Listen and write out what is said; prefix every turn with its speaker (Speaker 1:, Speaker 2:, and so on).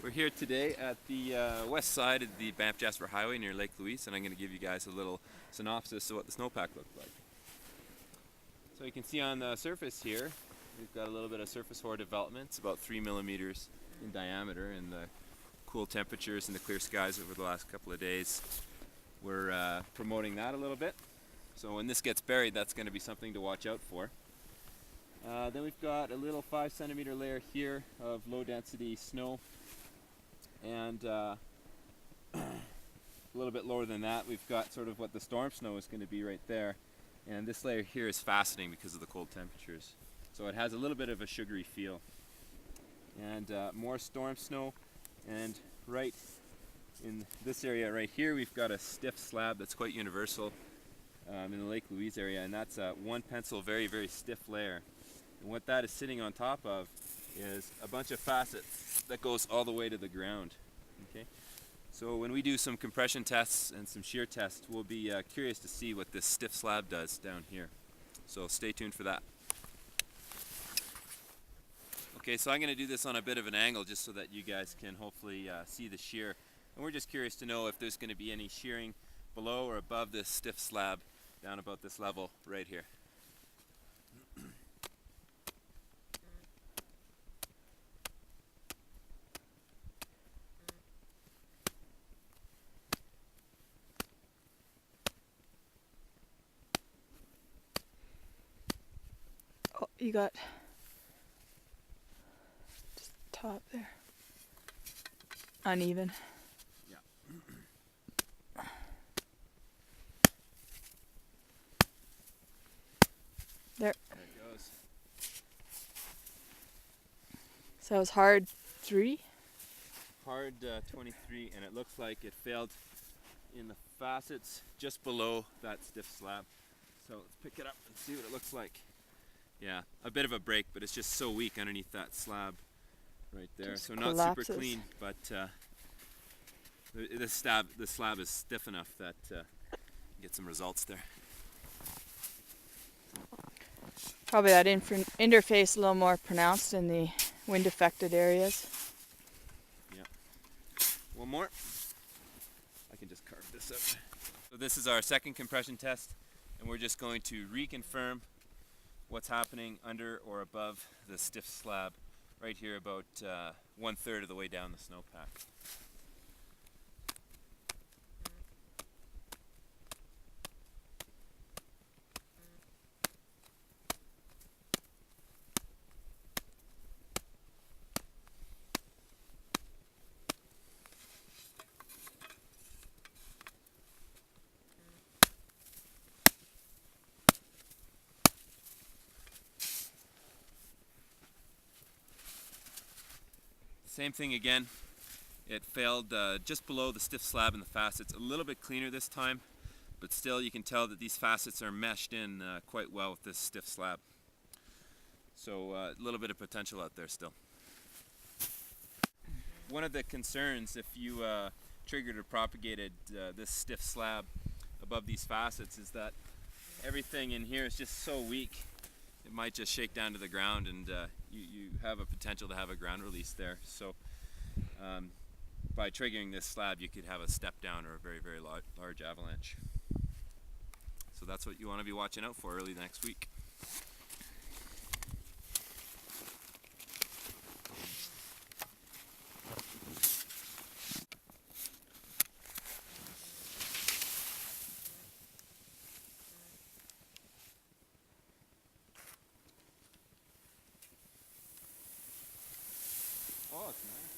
Speaker 1: We're here today at the west side of the Banff Jasper Highway near Lake Louise, and I'm going to give you guys a little synopsis of what the snowpack looked like. So you can see on the surface here, we've got a little bit of surface hoar development. It's about 3 millimeters in diameter, and the cool temperatures and the clear skies over the last couple of days, we're promoting that a little bit. So when this gets buried, that's going to be something to watch out for. Then we've got a little 5 centimeter layer here of low density snow, and a little bit lower than that we've got sort of what the storm snow is going to be right there, and this layer here is faceting because of the cold temperatures, so it has a little bit of a sugary feel. And more storm snow, and right in this area right here we've got a stiff slab that's quite universal in the Lake Louise area, and that's a one pencil very stiff layer. And what that is sitting on top of is a bunch of facets that goes all the way to the ground. Okay, so when we do some compression tests and some shear tests, we'll be curious to see what this stiff slab does down here. So stay tuned for that. Okay, so I'm going to do this on a bit of an angle just so that you guys can hopefully see the shear. And we're just curious to know if there's going to be any shearing below or above this stiff slab down about this level right here.
Speaker 2: Oh, you got just top there. Uneven.
Speaker 1: Yeah.
Speaker 2: There.
Speaker 1: There it goes.
Speaker 2: So it was hard 3?
Speaker 1: Hard 23, and it looks like it failed in the facets just below that stiff slab. So let's pick it up and see what it looks like. Yeah, a bit of a break, but it's just so weak underneath that slab right there.
Speaker 2: Just
Speaker 1: so not
Speaker 2: collapses.
Speaker 1: super clean, but the slab is stiff enough that you get some results there.
Speaker 2: Probably that interface a little more pronounced in the wind affected areas.
Speaker 1: Yeah. One more. I can just carve this out. So this is our second compression test, and we're just going to reconfirm what's happening under or above the stiff slab right here about 1/3 of the way down the snowpack. Same thing again. It failed just below the stiff slab and the facets. A little bit cleaner this time, but still you can tell that these facets are meshed in quite well with this stiff slab. So a little bit of potential out there still. One of the concerns if you triggered or propagated this stiff slab above these facets is that everything in here is just so weak. It might just shake down to the ground, and you have a potential to have a ground release there. So by triggering this slab, you could have a step down or a very large avalanche. So that's what you want to be watching out for early next week. Oh, it's nice.